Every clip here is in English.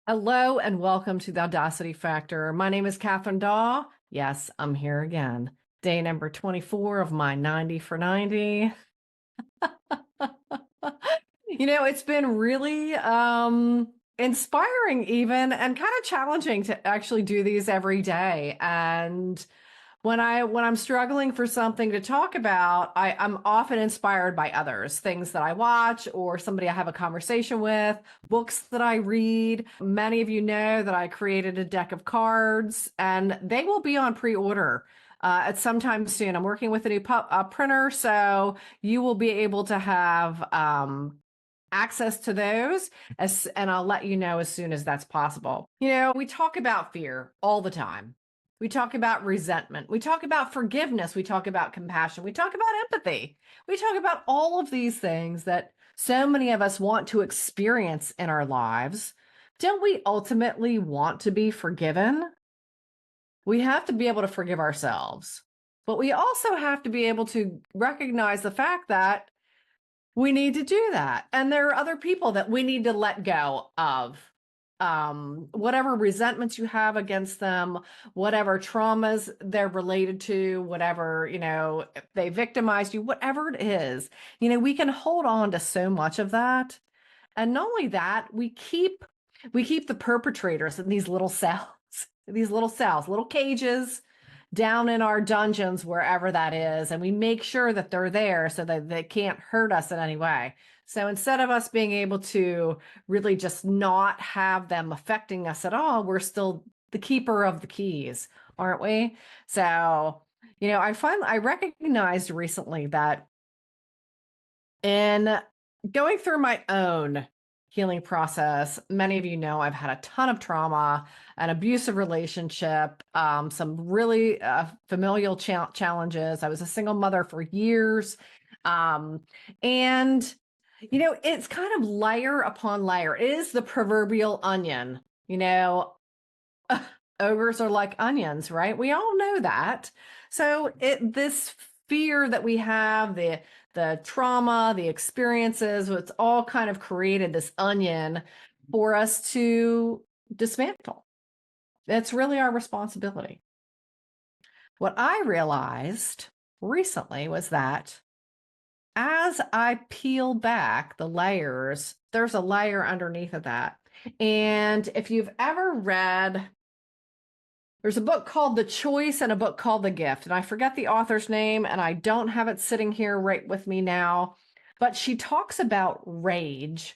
Hello and welcome to the Audacity Factor. My name is Kathryn Daw. Yes, I'm here again. Day number 24 of my 90 for 90. It's been really inspiring even and kind of challenging to actually do these every day. And when I'm struggling for something to talk about, I'm often inspired by others, things that I watch or somebody I have a conversation with, books that I read. Many of you know that I created a deck of cards, and they will be on pre-order at some time soon. I'm working with a new printer, so you will be able to have access to those and I'll let you know as soon as that's possible. We talk about fear all the time. We talk about resentment. We talk about forgiveness. We talk about compassion. We talk about empathy. We talk about all of these things that so many of us want to experience in our lives. Don't we ultimately want to be forgiven? We have to be able to forgive ourselves, but we also have to be able to recognize the fact that we need to do that. And there are other people that we need to let go of. Whatever resentments you have against them, whatever traumas they're related to, whatever, if they victimized you, whatever it is, we can hold on to so much of that. And not only that, we keep the perpetrators in these little cells, little cages down in our dungeons, wherever that is. And we make sure that they're there so that they can't hurt us in any way. So instead of us being able to really just not have them affecting us at all, we're still the keeper of the keys, aren't we? So, I recognized recently that in going through my own healing process, many of you know I've had a ton of trauma, an abusive relationship, some really familial challenges. I was a single mother for years. And it's kind of layer upon layer. It is the proverbial onion. Ogres are like onions, right? We all know that. So this fear that we have, the trauma, the experiences, it's all kind of created this onion for us to dismantle. It's really our responsibility. What I realized recently was that as I peel back the layers, there's a layer underneath of that. And if you've ever read, there's a book called The Choice and a book called The Gift, and I forget the author's name, and I don't have it sitting here right with me now, but she talks about rage.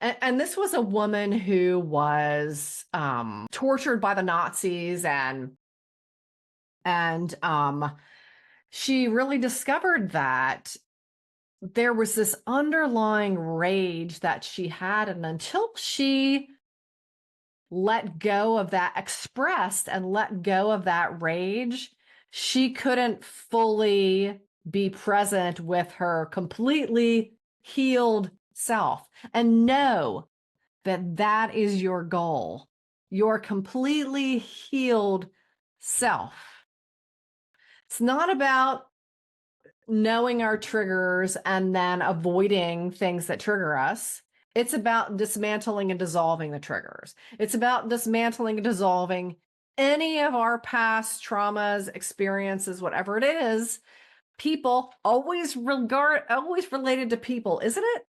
And this was a woman who was tortured by the Nazis, and she really discovered that there was this underlying rage that she had, and until she let go of that, expressed and let go of that rage, she couldn't fully be present with her completely healed self. And know that that is your goal, your completely healed self. It's not about knowing our triggers and then avoiding things that trigger us. It's about dismantling and dissolving the triggers. It's about dismantling and dissolving any of our past traumas, experiences, whatever it is. People always related to people, isn't it?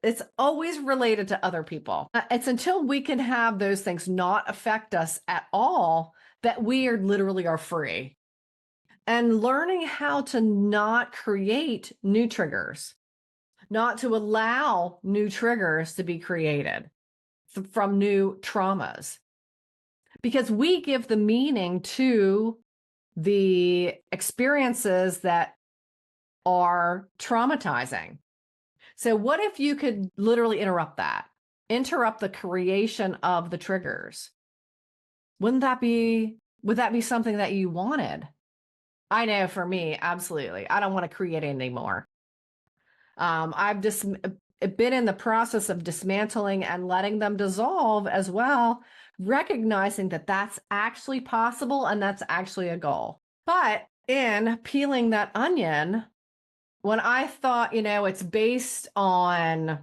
It's always related to other people. It's until we can have those things not affect us at all that we are free. And learning how to not create new triggers, not to allow new triggers to be created from new traumas, because we give the meaning to the experiences that are traumatizing. So what if you could literally interrupt the creation of the triggers? Would that be something that you wanted? I know for me, absolutely. I don't want to create anymore. I've just been in the process of dismantling and letting them dissolve as well, recognizing that that's actually possible and that's actually a goal. But in peeling that onion, when I thought, it's based on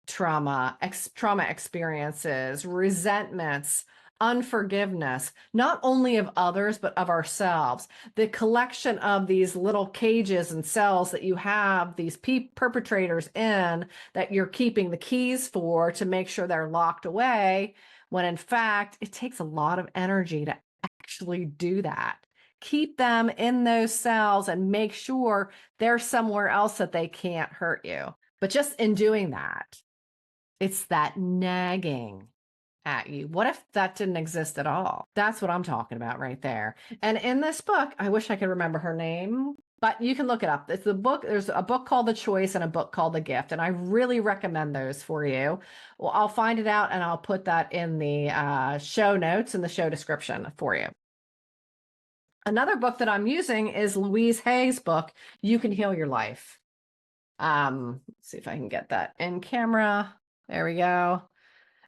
trauma, trauma experiences, resentments, unforgiveness, not only of others, but of ourselves. The collection of these little cages and cells that you have these perpetrators in, that you're keeping the keys for to make sure they're locked away, when in fact, it takes a lot of energy to actually do that. Keep them in those cells and make sure they're somewhere else that they can't hurt you. But just in doing that, it's that nagging at you. What if that didn't exist at all? That's what I'm talking about right there. And in this book, I wish I could remember her name, but you can look it up. It's the book. There's a book called The Choice and a book called The Gift. And I really recommend those for you. Well, I'll find it out and I'll put that in the show notes and the show description for you. Another book that I'm using is Louise Hay's book, You Can Heal Your Life. Let's see if I can get that in camera. There we go.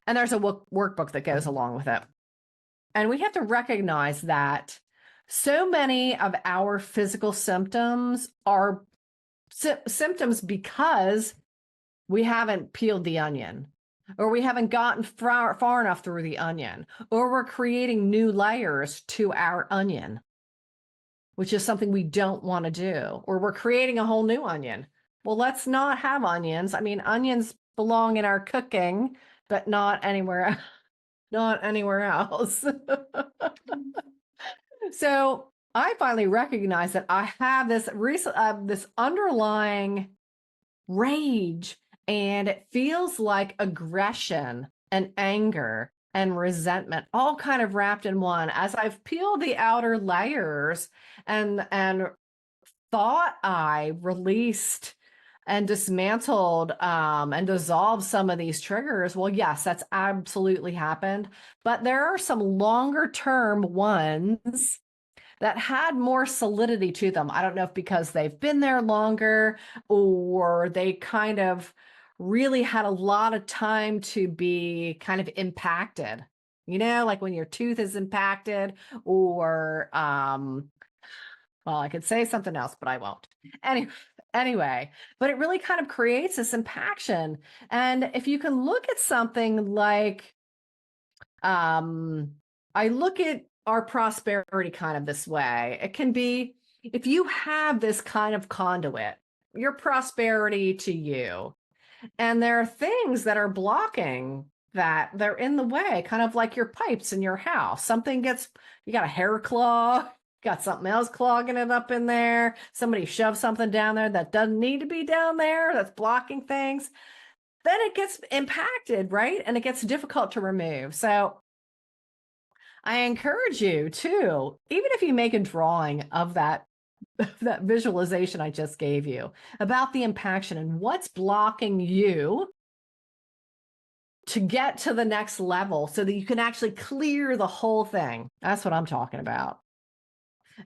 And there's a workbook that goes along with it. And we have to recognize that so many of our physical symptoms are symptoms because we haven't peeled the onion, or we haven't gotten far enough through the onion, or we're creating new layers to our onion, which is something we don't want to do, or we're creating a whole new onion. Well, let's not have onions. I mean, onions belong in our cooking, but not anywhere else. So I finally recognized that I have this this underlying rage, and it feels like aggression and anger and resentment all kind of wrapped in one. As I've peeled the outer layers and thought I released and dismantled and dissolved some of these triggers, well, yes, that's absolutely happened. But there are some longer term ones that had more solidity to them. I don't know if because they've been there longer, or they kind of really had a lot of time to be kind of impacted. You know, like when your tooth is impacted, or well, I could say something else, but I won't. Anyway, but it really kind of creates this impaction. And if you can look at something like, I look at our prosperity kind of this way. It can be, if you have this kind of conduit, your prosperity to you, and there are things that are blocking that, they're in the way, kind of like your pipes in your house. Something gets, you got a hair clog, got something else clogging it up in there. Somebody shoved something down there that doesn't need to be down there, that's blocking things. Then it gets impacted, right? And it gets difficult to remove. So I encourage you to, even if you make a drawing of that visualization I just gave you about the impaction and what's blocking you to get to the next level so that you can actually clear the whole thing. That's what I'm talking about.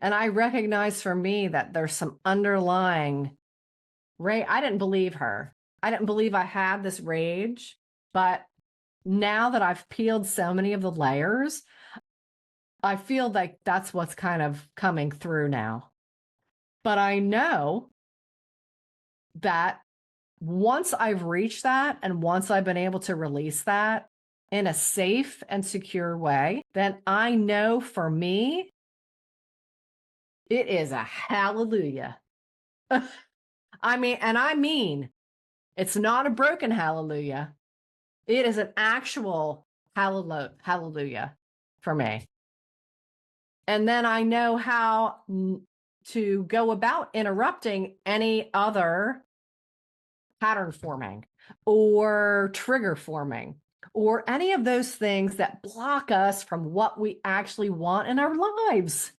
And I recognize for me that there's some underlying rage. I didn't believe her. I didn't believe I had this rage, but now that I've peeled so many of the layers, I feel like that's what's kind of coming through now. But I know that once I've reached that, and once I've been able to release that in a safe and secure way, then I know for me, it is a hallelujah. I mean, it's not a broken hallelujah. It is an actual hallelujah for me. And then I know how to go about interrupting any other pattern forming or trigger forming, or any of those things that block us from what we actually want in our lives.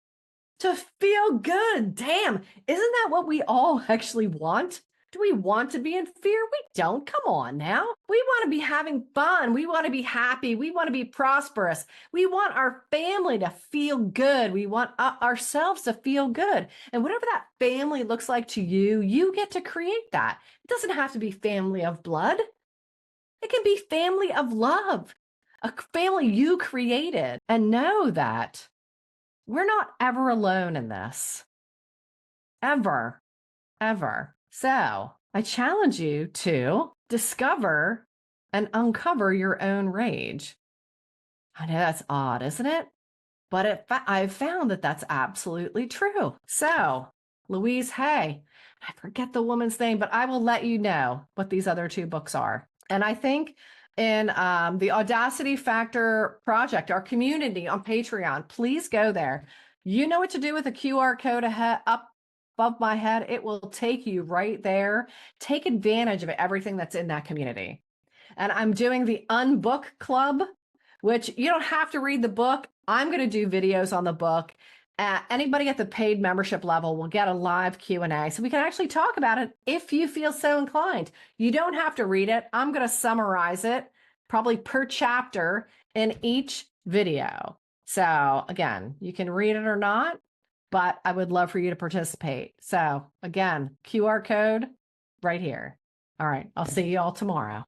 To feel good. Damn, isn't that what we all actually want? Do we want to be in fear? We don't. Come on now. We want to be having fun. We want to be happy. We want to be prosperous. We want our family to feel good. We want ourselves to feel good. And whatever that family looks like to you, you get to create that. It doesn't have to be family of blood. It can be family of love, a family you created. And know that we're not ever alone in this. Ever. Ever. So I challenge you to discover and uncover your own rage. I know that's odd, isn't it? But I've found that that's absolutely true. So, Louise Hay, I forget the woman's name, but I will let you know what these other two books are. And I think in the Audacity Factor project, our community on Patreon, please go there. You know what to do with a QR code up above my head. It will take you right there. Take advantage of everything that's in that community. And I'm doing the Unbook Club, which you don't have to read the book. I'm going to do videos on the book. Anybody at the paid membership level will get a live Q&A, so we can actually talk about it if you feel so inclined. You don't have to read it. I'm going to summarize it, probably per chapter in each video. So again, you can read it or not, but I would love for you to participate. So again, QR code right here. All right, I'll see you all tomorrow.